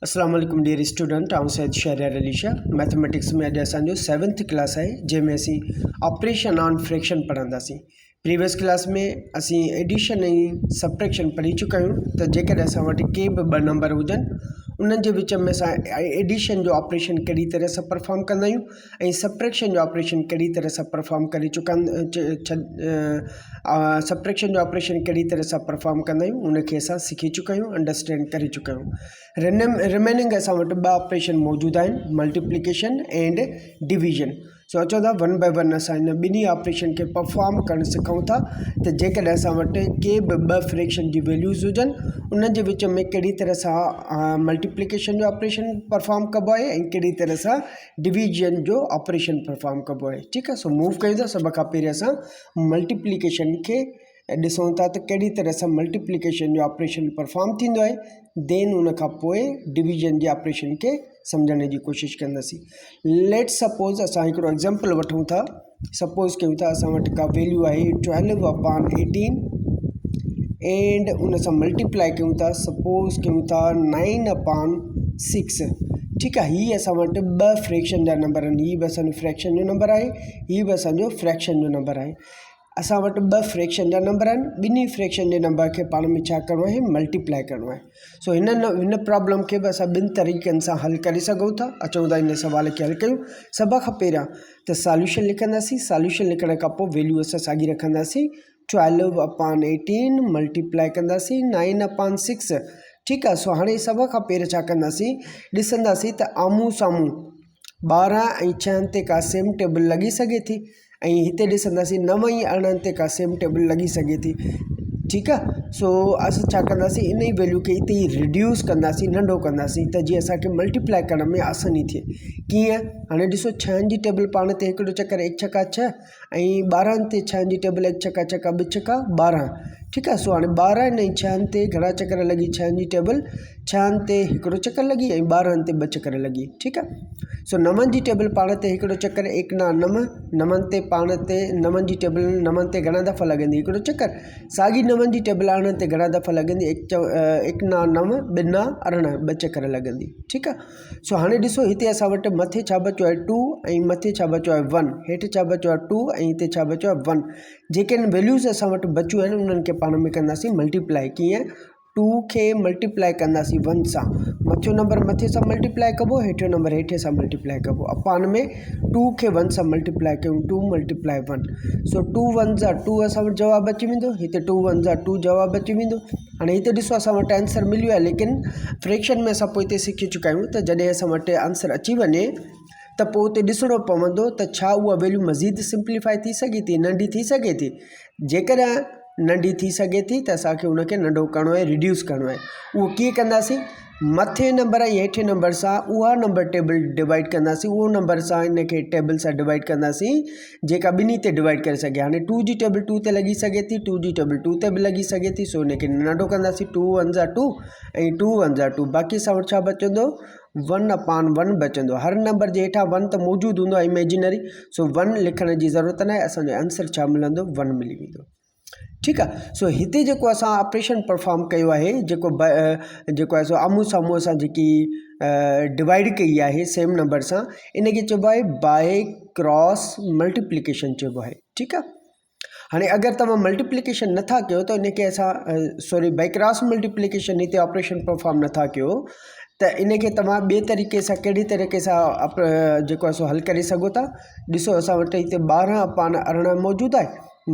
अस्सलाम वालेकुम dear student, आउं सैद शहरियार अली शाह। मैथमेटिक्स में अॼु असांजो 7th क्लास है जंहिंमें असीं ऑपरेशन ऑन फ्रैक्शन पढ़ंदासीं। प्रीवियस क्लास में असीं एडिशन ऐं सब्ट्रैक्शन पढ़ी चुका आहियूं। त जेकॾहिं असां वटि के बि ॿ नंबर हुजनि उन्हनि जे विच में असां एडिशन जो ऑपरेशन कहिड़ी तरह सां परफॉर्म कंदा आहियूं ऐं सब्ट्रैक्शन जो ऑपरेशन कहिड़ी तरह सां परफॉर्म करे चुका सब्ट्रैक्शन जो ऑपरेशन कहिड़ी तरह सां परफॉर्म कंदा आहियूं उनखे असां सिखी चुका आहियूं, अंडरस्टैंड करे चुका आहियूं। रिमेनिंग असां वटि ॿ ऑपरेशन मौजूदु आहिनि, मल्टीप्लिकेशन एंड डिवीजन। सो अचो था वन बाय वन असां इन ॿिन्ही ऑपरेशन खे परफॉर्म करणु सिखूं था। त जेकॾहिं असां वटि के बि ॿ फ्रैक्शन जी वैल्यूज़ हुजनि उन्हनि जे विच में कहिड़ी तरह सां मल्टीप्लिकेशन जो ऑपरेशन परफॉर्म कबो आहे ऐं कहिड़ी तरह सां डिवीजन जो ऑपरेशन परफॉर्म कबो आहे। ठीकु आहे, सो मूव कयूं था। सभ खां पहिरीं असां मल्टीप्लिकेशन खे ॾिसूं था त कहिड़ी तरह सां मल्टीप्लिकेशन जो ऑपरेशन परफॉर्म थींदो आहे, देन उन खां पोइ डिवीजन जे ऑपरेशन खे सम्झण जी कोशिशि कंदासीं। लेट सपोज़ असां हिकिड़ो एग्ज़ाम्पल वठूं था। सपोज़ कयूं था असां वटि का वैल्यू आहे 12/18 एंड उन सां मल्टीप्लाई कयूं था, सपोज़ कयूं था 9/6। ठीकु आहे, हीअ असां वटि ॿ फ्रैक्शन जा नंबर आहिनि। हीअ बि असांजो फ्रैक्शन जो नंबर आहे, हीअ बि असांजो फ्रैक्शन जो नंबर आहे। असां वटि ॿ फ्रैक्शन जा नंबर आहिनि, ॿिन्ही फ्रैक्शन जे नंबर खे पाण में छा करिणो आहे, मल्टीप्लाई करिणो आहे। सो हिन प्रॉब्लम खे बि असां ॿिनि तरीक़नि सां हल करे सघूं था। अचूं था हिन सवाल खे हल कयूं। सभ खां पहिरियां त सॉल्यूशन लिखंदासीं। सॉल्यूशन लिखण खां पोइ वैल्यू असां साॻी रखंदासीं। 12/18 मल्टीप्लाई कंदासीं 9/6। ठीकु आहे, सो हाणे सभ खां पहिरियों छा कंदासीं, ॾिसंदासीं त आम्हूं साम्हूं 12 ऐं 6 ते का सेम टेबल लॻी सघे थी ऐं हिते ॾिसंदासीं 9 ऐं 18 ते का सेम टेबल लॻी सघे थी। ठीकु आहे, सो असां छा कंदासीं, इन ई वैल्यू खे हिते ई रिड्यूस कंदासीं, नंढो कंदासीं त जीअं असांखे मल्टीप्लाई करण में आसानी थिए। कीअं, हाणे ॾिसो 6 जी टेबल पाण ते हिकिड़ो चकर 1 छका 6 ऐं 12 ते 6 जी टेबल 1 छका 2 छका 12। ठीकु आहे, सो हाणे 12 ऐं 6 ते घणा चकर लॻी, 6 जी टेबल 6 ते हिकिड़ो चकर लॻी ऐं 12 ते 2 चकर लॻी। ठीकु आहे, सो 9 जी टेबल पाण ते हिकिड़ो चकर 1 9 9, 9 ते पाण ते 9 जी टेबल 9 ते घणा दफ़ा लॻंदी, हिकिड़ो चकर। साॻी 9 जी टेबल 18 ते घणा दफ़ा लॻंदी, 1 9 9 2 9 18 2 चकर लॻंदी। ठीकु आहे, सो हाणे ॾिसो हिते असां वटि मथे छा बचियो आहे 2 ऐं मथे छा बचियो आहे 1, हेठि छा बचियो आहे 2 ऐं हिते छा बचियो आहे 1। जेके वैल्यूज़ असां वटि बचियूं आहिनि उन्हनि खे पाण में कंदासीं मल्टीप्लाई। कीअं, 2 खे मल्टीप्लाई कंदासीं 1 सां, मथियो नंबर मथे सां मल्टीप्लाई कबो, हेठियो नंबर हेठे सां मल्टीप्लाई कबो। अपान में 2 खे 1 सां मल्टीप्लाई कयूं, 2 × 1। सो 2 1 जा 2 असां वटि जवाबु अची वेंदो, हिते 2 1 जा 2 जवाबु अची वेंदो। हाणे हिते ॾिसो असां वटि आंसर मिलियो आहे, लेकिन फ्रैक्शन में असां पोइ हिते सिखी चुका आहियूं त जॾहिं असां वटि आंसर अची वञे त पोइ उते ॾिसणो पवंदो त छा उहा वैल्यू मज़ीद सिंप्लीफाई थी सघे थी, नंढी थी सघे थी। जेकॾहिं नंढी थी सघे थी त असांखे उनखे नंढो करिणो आहे, रिड्यूस करिणो आहे। उहो कीअं कंदासीं, मथे नंबर ऐं हेठे नंबर सां उहा नंबर टेबल डिवाइड कंदासीं, उहो नंबर सां इनखे टेबल सां डिवाइड कंदासीं जेका ॿिन्ही ते डिवाइड करे सघे। हाणे 2 जी टेबल 2 ते लॻी सघे थी, 2 जी टेबल 2 ते बि लॻी सघे थी, सो इनखे नंढो कंदासीं। 2 1 जा 2 ऐं 2 1 जा 2, बाक़ी असां वटि छा बचंदो, 1/1 बचंदो। हर नंबर जे हेठां 1 त मौजूदु हूंदो आहे इमेजिनरी, सो 1 लिखण जी ज़रूरत न आहे, असांजो आंसर छा मिलंदो, 1 मिली वेंदो। ठीकु आहे, सो हिते जेको असां ऑपरेशन परफॉर्म कयो आहे, जेको आहे सो आम्हूं साम्हूं असां जेकी डिवाइड कई आहे सेम नंबर सां, इनखे चइबो आहे बाय क्रॉस मल्टीप्लिकेशन चइबो आहे। ठीकु आहे, हाणे अगरि तव्हां मल्टीप्लिकेशन नथा कयो त इनखे असां बाय क्रॉस मल्टीप्लिकेशन हिते ऑपरेशन परफॉर्म नथा कयो त इनखे तव्हां ॿिए तरीक़े सां कहिड़ी तरीक़े सां जेको आहे सो हल करे सघो था। ॾिसो असां वटि हिते 12/18 मौजूदु आहे,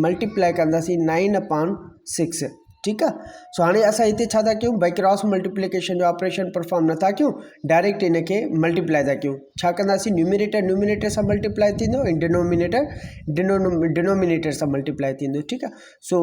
मल्टीप्लाई कंदासीं 9/6। ठीकु आहे, सो हाणे असां हिते छा था कयूं, बाय क्रॉस मल्टीप्लिकेशन जो ऑपरेशन परफॉर्म नथा कयूं, डायरेक्ट इनखे मल्टीप्लाई था कयूं। छा कंदासीं, न्यूमिनेटर सां मल्टीप्लाई थींदो ऐं डिनोमिनेटर सां मल्टीप्लाई थींदो। ठीकु आहे, सो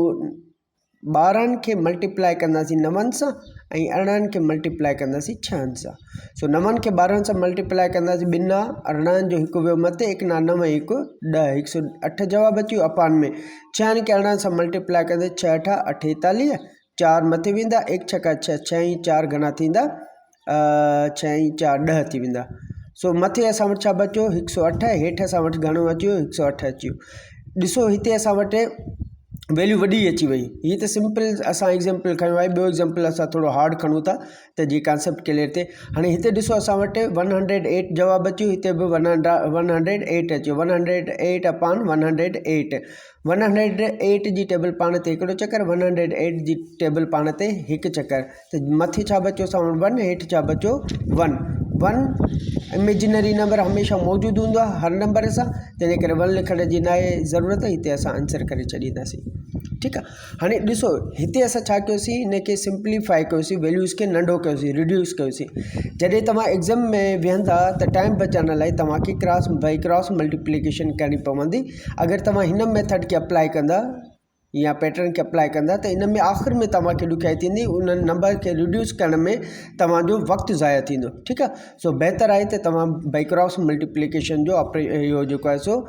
12 खे मल्टीप्लाई कंदासीं 9 सां ऐं 18 खे मल्टीप्लाई कंदासीं 6 सां। सो 9 खे 12 सां मल्टीप्लाई कंदासीं 2 9, 18 जो हिकु वियो मथे, 1 9 9 1 10, 108 जवाबु अची वियो। अपान में 6 खे 18 सां मल्टीप्लाई कंदे 6 8 48, 4 मथे वेंदा, 1 छका 6, 6 ऐं 4 घणा थींदा, 6 ऐं 4 10 थी वेंदा। सो मथे असां वटि छा बचियो 108, हेठि असां वटि घणो अची वियो 108 अची वियो। ॾिसो हिते असां वटि वैल्यू वॾी अची वई। हीअ त सिंपल असां एग्जाम्पल खयो आहे। ॿियो एग्जाम्पल असां थोरो हार्ड खणूं था त जीअं कॉन्सेप्ट क्लियर थिए। हाणे हिते ॾिसो असां वटि 108 जवाबु अचियो, हिते बि 108 अचियो, 108 अपॉन 108। 108 जी टेबल पाण ते हिकिड़ो चकर, 108 जी टेबल पाण ते हिकु चकर, त मथे छा बचियो असां वटि 1, हेठि छा बचियो 1। 1 इमेजिनरी नंबर हमेशह मौजूदु हूंदो आहे हर नंबर सां, तंहिंजे करे 1 लिखण जी न आहे ज़रूरत। हिते असां आंसर करे छॾींदासीं। ठीकु आहे। हाणे ॾिसो हिते असां छा कयोसीं, हिनखे सिंप्लीफाई कयोसीं, वैल्यूज़ खे नंढो कयोसीं, रिड्यूस कयोसीं। जॾहिं तव्हां एग्ज़ाम में विहंदा त टाइम बचाइण लाइ तव्हांखे क्रॉस बाई क्रॉस मल्टीप्लिकेशन करणी पवंदी। अगरि तव्हां हिन मेथड खे अप्लाई कंदा या पैटर्न खे अप्लाई कंदा त इन में आख़िर में तव्हांखे ॾुखियाई थींदी, उन नंबर खे रिड्यूस करण में तव्हांजो वक़्तु ज़ाया थींदो। ठीकु आहे। सो बहितर आहे त तव्हां बाई क्रॉस मल्टीप्लिकेशन जो इहो जेको आहे सो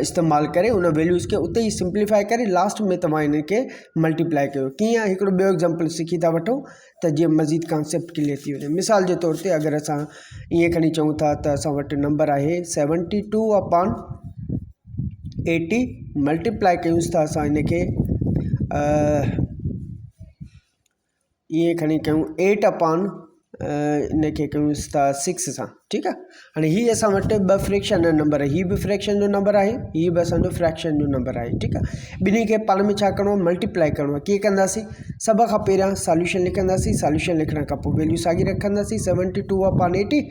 इस्तेमालु करे उन वैल्यूज़ खे उते ई सिंप्लीफाई करे लास्ट में तव्हां इन खे मल्टीप्लाई कयो। कीअं, हिकिड़ो ॿियो एग्ज़ाम्पल सिखी था वठूं त जीअं मज़ीद कॉन्सेप्ट क्लियर थी वञे। मिसाल जे तौर ते अगरि असां ईअं खणी चऊं था त असां वटि नंबर आहे 72 अपॉन 80, मल्टीप्लाई कयूंसि था असां इनखे ईअं खणी कयूं 8 अपॉन इनखे कयूंसि था 6 सां। ठीकु आहे। हाणे हीअ असां वटि ॿ फ्रैक्शन नंबर, हीअ बि फ्रैक्शन जो नंबर आहे, हीअ बि असांजो फ्रैक्शन जो नंबर आहे। ठीकु आहे। ॿिन्ही खे पाण में छा करिणो आहे, मल्टीप्लाई करिणो आहे। कीअं कंदासीं, सभ खां पहिरियां सॉल्यूशन लिखंदासीं, सॉल्यूशन लिखण खां पोइ वैल्यू साॻी रखंदासीं, 72 अपॉन 80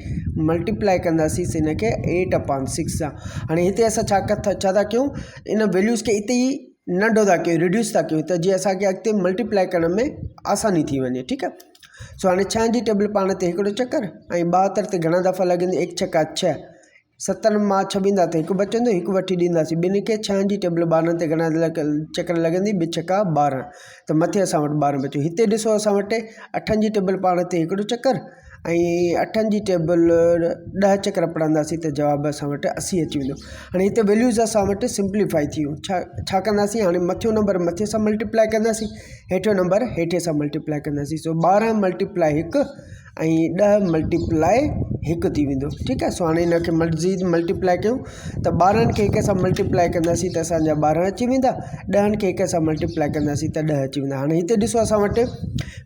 मल्टीप्लाई कंदासीं इनखे 8 अपॉन 6 सां। हाणे हिते असां छा था कयूं, इन वैल्यूज़ खे इते ई नंढो था कयूं, रिड्यूस था कयूं, त जीअं असांखे अॻिते मल्टीप्लाई करण में आसानी थी वञे। ठीकु आहे। सो हाणे 6 जी टेबल पाण ते हिकिड़ो चकर ऐं 72 ते घणा दफ़ा लॻंदी, 1 छका 6, 7 मां 6 ॾींदा त 1 बचंदो, 1 वठी ॾींदासीं ॿिन्ही खे। 6 जी टेबल 12 ते घणा चकर लॻंदी, 2 छका 12, त मथे असां वटि 12 बचियो। हिते ॾिसो असां वटि 8 जी टेबल पाण ते हिकिड़ो चकर ऐं 8 जी टेबल 10 चकर पढ़ंदासीं त जवाबु असां वटि 80 अची वेंदो। हाणे हिते वैल्यूज़ असां वटि सिंप्लीफाई थी वियूं। छा कंदासीं, हाणे मथियो नंबर मथे सां मल्टीप्लाई कंदासीं, हेठियो नंबर हेठे सां मल्टीप्लाई कंदासीं। सो 12 मल्टीप्लाई 1 ऐं 10 मल्टीप्लाई 1 थी वेंदो। ठीकु आहे। सो हाणे हिनखे मज़ीद मल्टीप्लाई कयूं त 12 खे 1 सां मल्टीप्लाई कंदासीं त असांजा 12 अची वेंदा, 10 खे 1 सां मल्टीप्लाई कंदासीं त 10 अची वेंदा। हाणे हिते ॾिसो असां वटि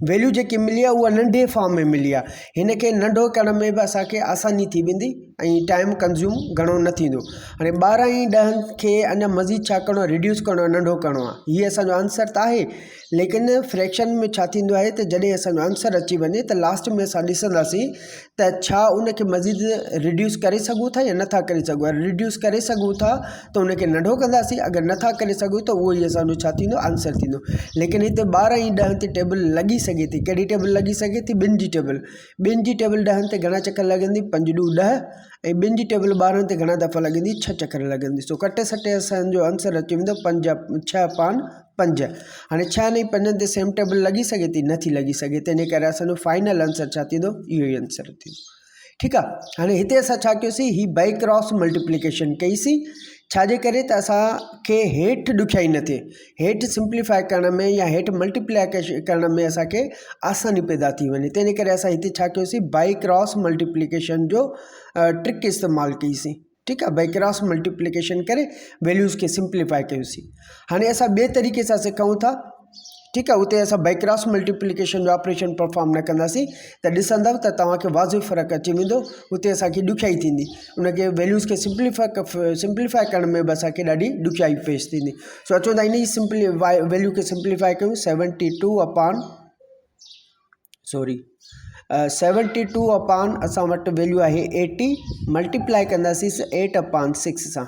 वैल्यू जेकी मिली आहे उहा नंढे फॉर्म में मिली आहे। हिनखे नंढो करण में बि असांखे आसानी थी वेंदी ऐं टाइम कंज़्यूम घणो न थींदो। हाणे 12 ऐं 10 खे अञा मज़ीद छा करिणो आहे, रिड्यूस करिणो आहे, नंढो करिणो आहे। हीअ असांजो आंसर त आहे, लेकिन फ्रैक्शन में छा थींदो आहे त जॾहिं असांजो आंसर अची वञे त लास्ट में असां ॾिसंदासीं त छा उनखे मज़ीद रिड्यूस करे सघूं था या नथा करे सघूं। रिड्यूस करे सघूं था त उनखे नंढो कंदासीं, अगरि नथा करे सघूं त उहो ई असांजो छा थींदो, आंसर थींदो। लेकिन हिते 12 ऐं 10 ते टेबल लॻी सघे थी। कहिड़ी टेबल लॻी सघे थी, 2 जी टेबल। 2 जी टेबल 10 ते घणा चकर लॻंदी, 5 × 10, ऐं 2 जी टेबल 12 ते घणा दफ़ा लॻंदी, 6 चकर लॻंदी। सो कटे सटे असांजो आंसर अची वेंदो 6 अपॉन 5। हाणे 6 ऐं 5 ते सेम टेबल लॻी सघे थी, नथी लॻी सघे, तंहिंजे करे असांजो फाइनल आंसर छा थींदो, इहो ई आंसर थींदो। ठीकु आहे। हाणे हिते असां छा कयोसीं, ही बाई क्रॉस मल्टीप्लिकेशन कईसीं। छाजे करे त असांखे हेठि ॾुखियाई न थिए, हेठि सिंप्लीफाई करण में या हेठि मल्टीप्लाई करण में असांखे आसानी पैदा थी वञे, तंहिंजे करे असां हिते छा कयोसीं, बाई क्रॉस मल्टीप्लिकेशन जो ट्रिक इस्तेमालु कईसीं। ठीकु आहे। बाई क्रॉस मल्टीप्लिकेशन करे वैल्यूज़ खे सिंप्लीफाई कयोसीं। हाणे असां ॿिए तरीक़े सां सिखूं था। ठीकु आहे। उते असां बाई क्रॉस मल्टीप्लिकेशन जो ऑपरेशन परफॉर्म न कंदासीं त ॾिसंदव त तव्हांखे वाज़िब फ़र्क़ु अची वेंदो। उते असांखे ॾुखियाई थींदी, उनखे वैल्यूज़ खे सिंप्लीफाई करण में बि असांखे ॾाढी ॾुखियाई पेश थींदी। सो अचो त इन जी वैल्यू खे सिंप्लीफाई कयूं। 72 अपॉन असां वटि वैल्यू आहे 80, मल्टीप्लाई कंदासीं 8 अपॉन 6 सां।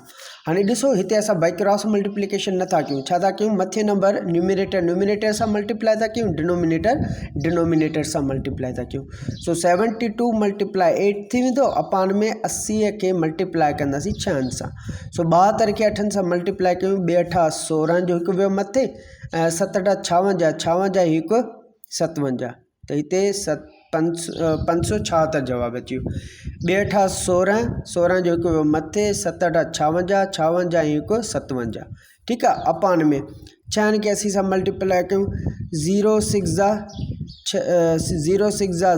हाणे ॾिसो हिते असां बाई क्रॉस मल्टीप्लिकेशन नथा कयूं, छा था कयूं, मथे नंबर न्यूमिनेटर सां मल्टीप्लाई था कयूं, डिनोमिनेटर सां मल्टीप्लाई था कयूं। सो 72 मल्टीप्लाई 8 थी वेंदो, अपॉन में 80 खे मल्टीप्लाई कंदासीं 6 सां। सो 72 खे 8 सां मल्टीप्लाई कयूं, 2 8 16 जो हिकु वियो मथे, 7 8 56 हिकु 57, त हिते 576 जवाबु अची वियो। 2 8 16 जो हिकु मथे, 7 8 56 हिकु 57। ठीकु आहे। अपॉन में 6 खे 80 सां मल्टीप्लाई कयूं, 0 6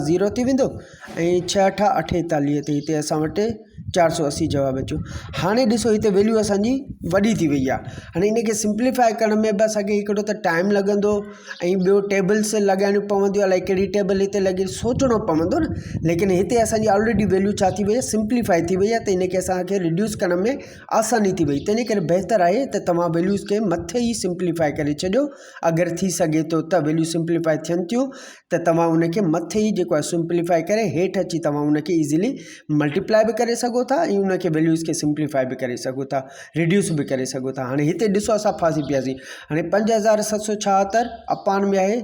0 थी वेंदो ऐं 6 8 48, त हिते असां वटि 480 जवाब अचो। हाणे ॾिसो हिते वैल्यू असांजी वॾी थी वई आहे। हाणे इनखे सिंप्लीफाई करण में बि असांखे हिकिड़ो त टाइम लॻंदो ऐं ॿियो टेबल्स लॻाइणियूं पवंदियूं, अलाए कहिड़ी टेबल हिते लॻे सोचणो पवंदो न। लेकिन हिते असांजी ऑलरेडी वैल्यू छा थी वई आहे, सिंप्लीफाई थी वई आहे, त इनखे असांखे रिड्यूस करण में आसानी थी वई। तंहिंजे करे बहितर आहे त तव्हां वैल्यूज़ खे मथे ई सिंप्लीफाई करे छॾियो। अगरि थी सघे थो त वैल्यू सिंप्लीफाई थियनि थियूं त तव्हां उनखे मथे ई जेको आहे सिंप्लीफाई करे हेठि अची तव्हां उनखे ईज़िली मल्टीप्लाई बि करे सघो था ऐं उनखे वैल्यूज़ खे सिंप्लीफाई बि करे सघो था, रिड्यूस बि करे सघो था। हाणे हिते ॾिसो असां फासी पियासीं। हाणे 5776 अपान में आहे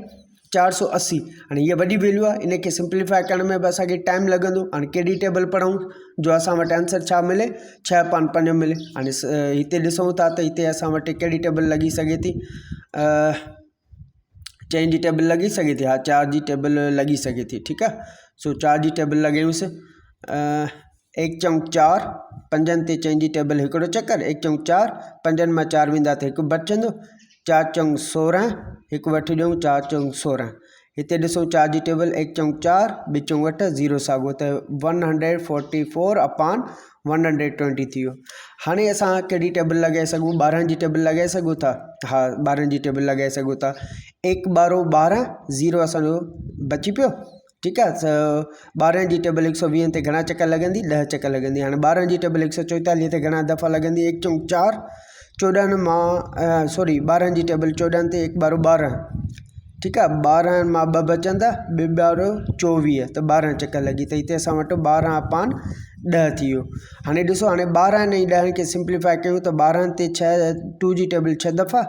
480। हाणे हीअ वॾी वैल्यू आहे, इनखे सिंप्लीफाई करण में बि असांखे टाइम लॻंदो। हाणे कहिड़ी टेबल पढ़ूं जो असां वटि आंसर छा मिले, 6/5 मिले। हाणे हिते ॾिसूं था त हिते असां वटि कहिड़ी टेबल लॻी सघे थी, 4 जी टेबल लॻी सघे थी। हा, 4 जी टेबल लॻी सघे थी। ठीकु आहे, सो 4 जी टेबल लॻायूंसि। 1 चौंक 4, 5 ते 4 जी टेबल हिकिड़ो चकर, 1 चौंक 4, 5 मां 4 वेंदा त 1 बचंदो, 4 चौंक 16, 1 वठी ॾियूं, 4 चौंक 16। हिते ॾिसूं 4 जी टेबल, 1 चौंक 4, 2 चौंक 8, 0 साॻियो, त 144/120 थी वियो। हाणे असां कहिड़ी टेबल लॻाए सघूं, 12 जी टेबल लॻाए सघूं था। हा, 12 जी टेबल लॻाए सघूं था। 1 ॿारो 12, 0 असांजो बची पियो। ठीकु आहे, 12 जी टेबल 120 ते घणा चकर लॻंदी, 10 चकर लॻंदी। हाणे 12 जी टेबल 144 ते घणा दफ़ा लॻंदी, 1 चौंक 4, 14 मां 12 जी टेबल 14 ते 1 ॿारो 12। ठीकु आहे, 12 मां 2 बचंदा, 2 ॿारो 24, त 12 चकर लॻी। त हिते असां वटि 12/10 थी वियो। हाणे ॾिसो, हाणे 12 ऐं 10 खे सिंप्लीफाई कयूं त 12 ते 2 जी टेबल 6 दफ़ा,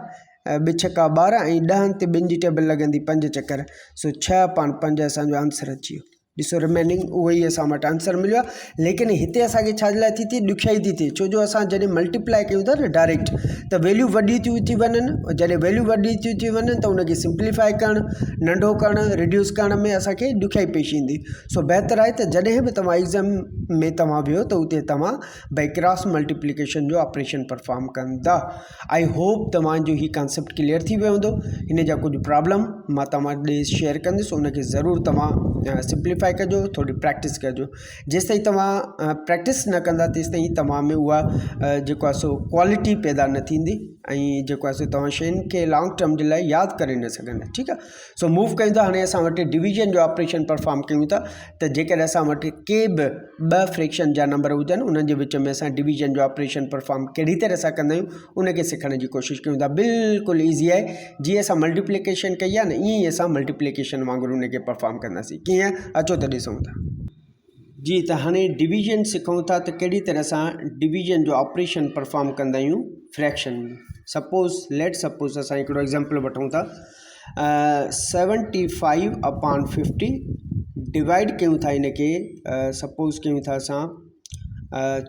2 छका 12 ऐं 10 ते 2 जी टेबल लॻंदी 5 चकर। सो 6/5 असांजो आंसर अची वियो। ॾिसो रिमेनिंग उहो ई असां वटि आंसर मिलियो आहे। लेकिन हिते असांखे छा लाइ थी ॾुखियाई थी थिए, छो जो असां जॾहिं मल्टीप्लाई कयूं था न डायरेक्ट, त वैल्यू वॾी थियूं थी वञनि। जॾहिं वैल्यू वॾी थियूं थी वञनि त उनखे सिंप्लीफाई करणु, नंढो करणु, रिड्यूस करण में असांखे ॾुखियाई पेश ईंदी। सो बहितर आहे त जॾहिं बि तव्हां एग्ज़ाम में तव्हां वियो त उते तव्हां बाई क्रॉस मल्टीप्लिकेशन जो ऑपरेशन परफॉर्म कंदा। आई होप तव्हांजो ही कॉन्सेप्ट क्लियर थी वियो हूंदो। हिन जा कुझु प्रॉब्लम मां तव्हां ॾे शेयर कंदुसि, उनखे ज़रूरु तव्हां सिंप्लीफाई कजो, थोरी प्रैक्टिस कजो। जेसि ताईं तव्हां प्रैक्टिस न कंदा तेसि ताईं तव्हां में उहा जेको आहे सो क्वालिटी पैदा न थींदी ऐं जेको आहे सो तव्हां शयुनि खे लॉन्ग टर्म जे लाइ यादि करे न सघंदा। ठीकु आहे, सो मूव कयूं था। हाणे असां वटि डिवीजन जो ऑपरेशन परफॉर्म कयूं था, त जेकॾहिं असां वटि के बि 2 फ्रैक्शन जा नंबर हुजनि, उन्हनि जे विच में असां डिवीजन जो ऑपरेशन परफॉर्म कहिड़ी तरह सां कंदा आहियूं, उनखे सिखण जी कोशिशि कयूं था। बिल्कुलु ईज़ी आहे। जीअं असां मल्टीप्लिकेशन कई आहे न, ईअं ई असां मल्टीप्लिकेशन वांगुरु उनखे परफॉर्म कंदासीं। कीअं, अचो त ॾिसूं था। जी, त हाणे डिवीजन सिखूं था त कहिड़ी तरह सां डिवीजन जो ऑपरेशन परफॉर्म कंदा आहियूं फ्रैक्शन में। लेट सपोज़ असां हिकिड़ो एग्ज़ाम्पल वठूं था। 75/50 डिवाइड कयूं था इनखे, सपोज़ कयूं था असां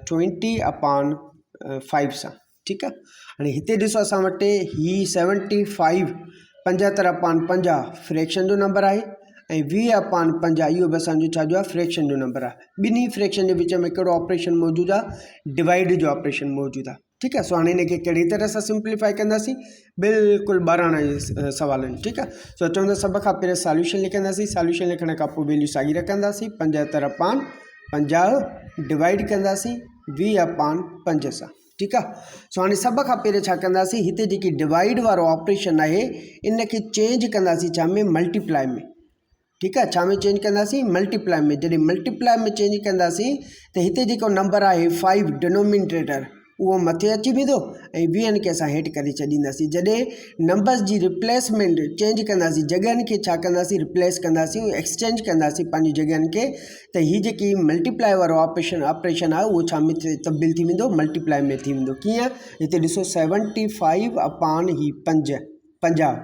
20/5 सां। ठीकु आहे, हाणे हिते ॾिसो असां वटि ही 75 75/50 फ्रैक्शन जो नंबर आहे ऐं 20/50 इहो बि असांजो छा जो आहे, फ्रैक्शन जो नंबर आहे। ॿिन्ही फ्रैक्शन जे विच में हिकिड़ो ऑपरेशन मौजूदु आहे, डिवाइड जो ऑपरेशन मौजूदु आहे। ठीकु आहे, सो हाणे हिनखे कहिड़ी तरह सां सिंप्लीफाई कंदासीं, बिल्कुलु ॿारहं जे सवालनि। ठीकु आहे, सो चवंदा सभ खां पहिरियों सॉल्यूशन लिखंदासीं। सॉल्यूशन लिखण खां पोइ वैल्यू साॻी रखंदासीं, 75/50 डिवाइड कंदासीं 20/5 सां। ठीकु आहे, सो हाणे सभ खां पहिरियों छा कंदासीं, हिते जेकी डिवाइड वारो ऑपरेशन आहे इनखे चेंज कंदासीं छा में, मल्टीप्लाई में। ठीकु आहे, छा में चेंज कंदासीं, मल्टीप्लाई में। जॾहिं मल्टीप्लाई में चेंज कंदासीं त हिते जेको नंबर आहे 5 डिनोमिनेटर उहो मथे अची वेंदो ऐं 20 खे असां हेठि करे छॾींदासीं। जॾहिं नंबर्स जी रिप्लेसमेंट चेंज कंदासीं, जॻहियुनि खे छा कंदासीं, रिप्लेस कंदासीं, एक्सचेंज कंदासीं पंहिंजी जॻहियुनि खे, त हीअ जेकी मल्टीप्लाई वारो ऑपरेशन आहे उहो छा में तब्दील थी वेंदो, मल्टीप्लाई में थी वेंदो। कीअं, हिते ॾिसो 75/5 50।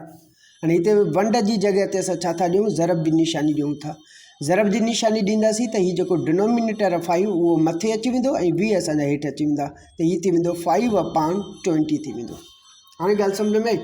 हाणे हिते वंड जी जॻह ते असां छा था ॾियूं, ज़रब जी निशानी ॾियूं था। ज़रब जी निशानी ॾींदासीं त हीउ जेको डिनोमिनेटर आहे 5 उहो मथे अची वेंदो ऐं 20 असांजा हेठि अची वेंदा, त हीअ थी वेंदो 5/20 थी वेंदो। हाणे ॻाल्हि सम्झ में आई।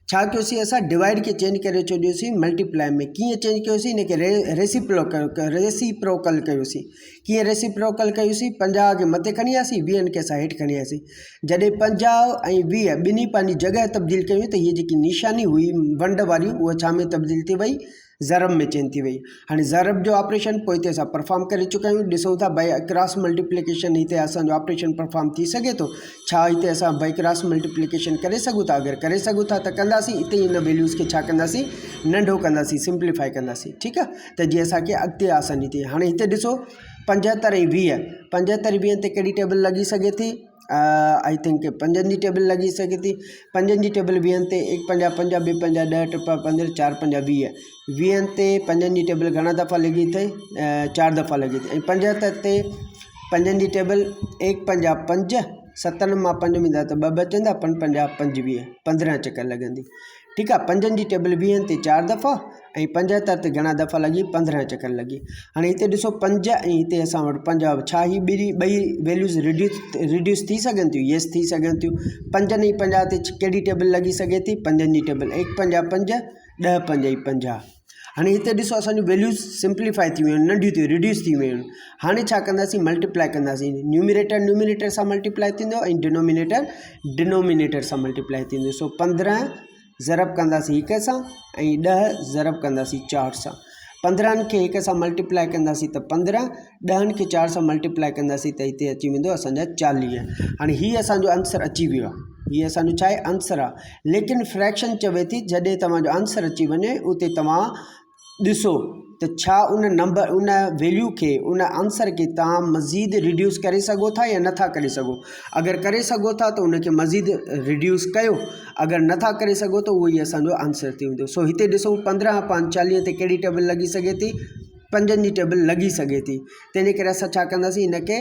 छा कयोसीं, असां डिवाइड खे चेंज करे छॾियोसीं मल्टीप्लाई में। कीअं चेंज कयोसीं, हिनखे रेसिप्रोकल कयोसीं। कीअं रेसिप्रोकल कयोसीं, 50 खे मथे खणी आयासीं, 20 खे असां हेठि खणी आयासीं। जॾहिं 50 ऐं 20 ॿिन्ही पंहिंजी जॻह तब्दील कयूं त हीअ जेकी निशानी हुई वंड वारी उहा छा में तब्दील थी वई, ज़रब में चेंज थी वई। हाणे ज़रब जो ऑपरेशन पोइ हिते असां परफॉर्म करे चुका आहियूं। ॾिसूं था बाई क्रॉस मल्टीप्लिकेशन हिते असांजो ऑपरेशन परफॉर्म थी सघे थो। छा हिते असां बाई क्रॉस मल्टीप्लिकेशन करे सघूं था? अगरि करे सघूं था त कंदासीं। हिते हिन वैल्यूज़ खे छा कंदासीं? नंढो कंदासीं, सिंप्लीफाई कंदासीं। ठीकु आहे, त जीअं असांखे अॻिते आसानी थिए। हाणे हिते ॾिसो 75 ऐं 20, 75 20 ते कहिड़ी टेबल लॻी सघे थी? आई थिंक 5 जी टेबल लॻी सघे थी। 5 जी टेबल 20 ते 1 5 5 2 5 10 टिप 15 4 5 20, 20 ते 5 जी टेबल घणा दफ़ा लॻी अथई? 4 दफ़ा लॻी अथई। ऐं 75 ते 5 जी टेबल 1 5 5, 7 मां 5 वेंदा त 2 बचंदा, 5 5 25, 15 चकर लॻंदी। ठीकु आहे, 5 जी टेबल 20 ते 4 दफ़ा ऐं 75 ते घणा दफ़ा लॻी? 15 चकर लॻी। हाणे हिते ॾिसो 5 ऐं हिते असां वटि 50, छा ही ॿई वैल्यूज़ रिड्यूस थी सघनि थियूं? येस थी सघनि थियूं। 5 ऐं 50 ते कहिड़ी टेबल लॻी सघे थी? 5 जी टेबल 1 5 5, 10 5 ऐं 50। हाणे हिते ॾिसो असांजूं वैल्यूज़ सिंप्लीफाई थी वियूं आहिनि, नंढियूं थियूं, रिड्यूस थी वियूं आहिनि। हाणे छा कंदासीं? मल्टीप्लाई कंदासीं। न्यूमिनेटर सां मल्टीप्लाई थींदो ऐं डिनोमिनेटर सां मल्टीप्लाई थींदो। सो 15 ज़रब कंदासीं 1 सां ऐं 10 ज़रब कंदासीं 4 सां। 15 खे 1 सां मल्टीप्लाई कंदासीं त 15, 10 खे 4 सां मल्टीप्लाई कंदासीं त हिते अची वेंदो असांजा 40। हाणे हीअ असांजो आंसर अची वियो आहे। हीअ असांजो छा आहे? आंसर आहे। लेकिन फ्रैक्शन चवे थी जॾहिं तव्हांजो आंसर अची वञे उते तव्हां ॾिसो त छा उन नंबर, उन वैल्यू खे, उन आंसर खे तव्हां मज़ीद रिड्यूस करे सघो था या नथा करे सघो। अगरि करे सघो था त उनखे मज़ीद रिड्यूस कयो, अगरि नथा करे सघो त उहो ई असांजो आंसर थी वेंदो। सो हिते ॾिसूं 15 5 40 ते कहिड़ी टेबल लॻी सघे थी? 5 जी टेबल लॻी सघे थी। तंहिंजे करे असां छा कंदासीं? हिनखे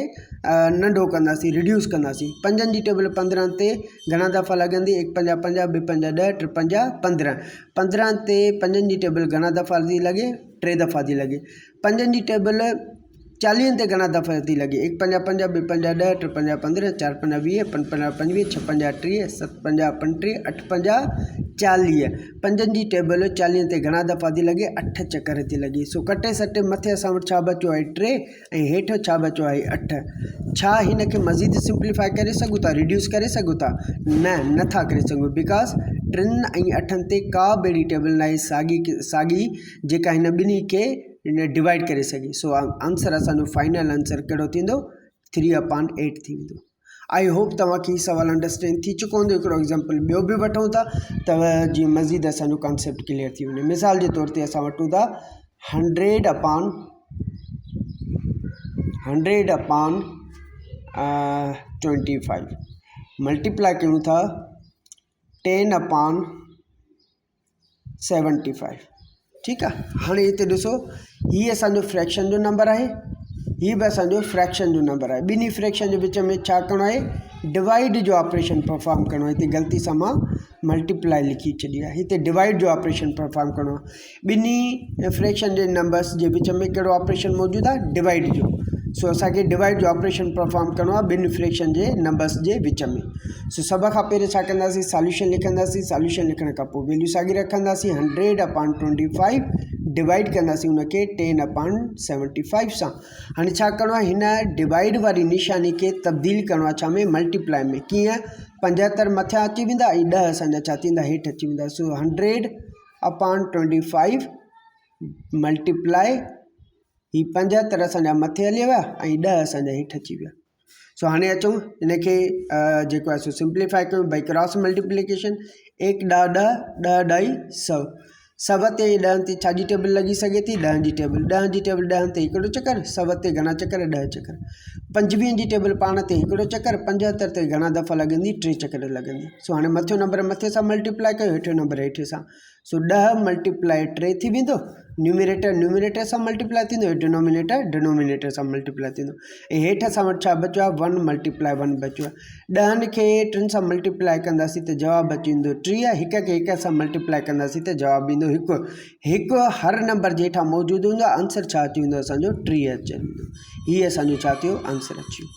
नंढो कंदासीं, रिड्यूस कंदासीं। 5 जी टेबल 15 ते घणा दफ़ा लॻंदी? 1 5 5 2 5 10 3 5 15। 15 ते 5 जी टेबल घणा दफ़ा थी लॻे? 3 दफ़ा थी लॻे। 5 जी टेबल 40 ते घणा दफ़ा थी लॻे? 1 5 5 2 5 10 3 5 15 4 5 20 5 5 25 6 5 30 7 5 35 8 5 40। 5 जी टेबल 40 ते घणा दफ़ा थी लॻे? 8 चकर थी लॻे। सो कटे सटे मथे असां वटि छा बचियो आहे? 3 ऐं हेठि छा बचियो आहे? 8। छा हिन खे मज़ीद सिंप्लीफाई करे सघूं था? रिड्यूस करे सघूं था? न, नथा करे सघूं। बिकॉज़ 3 ऐं 8 ते का बि अहिड़ी टेबल न आहे साॻी जेका हिन ॿिन्ही खे डिवाइड करे सघे। सो आंसर असांजो फाइनल आंसर कहिड़ो थींदो? 3/8 थी वेंदो। आई होप तव्हांखे हीउ सवाल अंडरस्टैंड थी चुको हूंदो। हिकिड़ो एग्ज़ाम्पल ॿियो बि वठूं था त जीअं मज़ीद असांजो कॉन्सेप्ट क्लियर थी वञे। मिसाल जे तौर ते असां वठूं था 100/25 मल्टीप्लाई कयूं था 10/75। ठीकु आहे, हाणे हिते ॾिसो हीअ असांजो फ्रैक्शन जो नंबर आहे, हीअ बि असांजो फ्रैक्शन जो नंबर आहे। ॿिन्ही फ्रैक्शन जे विच में छा करिणो आहे? डिवाइड जो ऑपरेशन परफॉर्म करिणो आहे। हिते ग़लती सां मां मल्टीप्लाई लिखी छॾी आहे, हिते डिवाइड जो ऑपरेशन परफॉर्म करिणो आहे। ॿिन्ही फ्रैक्शन जे नंबर्स जे विच में कहिड़ो ऑपरेशन मौजूदु आहे? डिवाइड जो। सो असांखे डिवाइड जो ऑपरेशन परफॉर्म करिणो आहे ॿिनि फ्रैक्शन जे नंबर्स जे विच में। सो सभ खां पहिरियों छा कंदासीं? सॉल्यूशन लिखंदासीं। सॉल्यूशन लिखण खां पोइ वैल्यू साॻी रखंदासीं। 100/25 डिवाइड कंदासीं उनखे 10/75 सां। हाणे छा करिणो आहे? हिन डिवाइड वारी निशानी खे तब्दील करिणो आहे छा में? मल्टीप्लाई में। कीअं? 75 मथियां अची वेंदा ऐं 10 असांजा छा थींदा? हेठि अची वेंदा। सो 100/25 मल्टीप्लाई ही 75 असांजा मथे हली विया ऐं 10 असांजा हेठि अची विया। सो हाणे अचूं हिनखे जेको आहे सो सिंप्लीफाई कयूं बाई क्रॉस मल्टीप्लिकेशन। 1 10 10 10 ॾाई 100। 100 ते 10 ते छा जी टेबल लॻी सघे थी? 10 जी टेबल। 10 जी टेबल 10 ते हिकिड़ो चकर, 100 ते घणा चकर? 10 चकर। 25 जी टेबल पाण ते हिकिड़ो चकर, 75 ते घणा दफ़ा लॻंदी? 3 चकर लॻंदी। सो हाणे मथियो नंबर मथे सां मल्टीप्लाई कयो, हेठियो नंबर हेठि सां। सो 10 × 3 थी वेंदो। न्यूमिनेटर सां मल्टीप्लाई थींदो, डिनोमिनेटर सां मल्टीप्लाई थींदो। ऐं हेठि असां वटि छा बचियो आहे? 1 × 1 बचियो आहे। 10 खे 3 सां मल्टीप्लाई कंदासीं त जवाबु अची वेंदो 3। 1 खे 1 सां मल्टीप्लाई कंदासीं त जवाबु ईंदो 1। 1 हर नंबर जे हेठां मौजूदु हूंदो आहे। आंसर छा अची वेंदो? असांजो 3 अची वेंदो। हीअ असांजो छा थियो? आंसर अची वियो।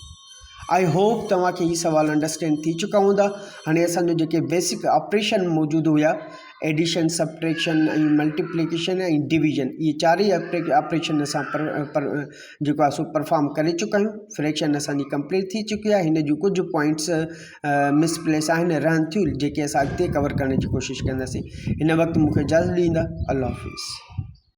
आई होप तव्हांखे हीउ सवाल अंडरस्टैंड थी चुका हूंदा। हाणे असांजो जेके बेसिक ऑपरेशन मौजूदु हुया, एडिशन, सब्ट्रैक्शन ऐं मल्टीप्लिकेशन ऐं डिवीजन, इहे चारई ऑपरेशन असां जेको आहे सो परफॉर्म करे चुका आहियूं। फ्रैक्शन असांजी कंप्लीट थी चुकी आहे। हिन जूं कुझु पॉइंट्स मिसप्लेस आहिनि, रहनि थियूं, जेके असां अॻिते कवर करण जी कोशिशि कंदासीं। हिन वक़्तु मूंखे इजाज़त ॾींदा। अल्लाह हाफ़िज़।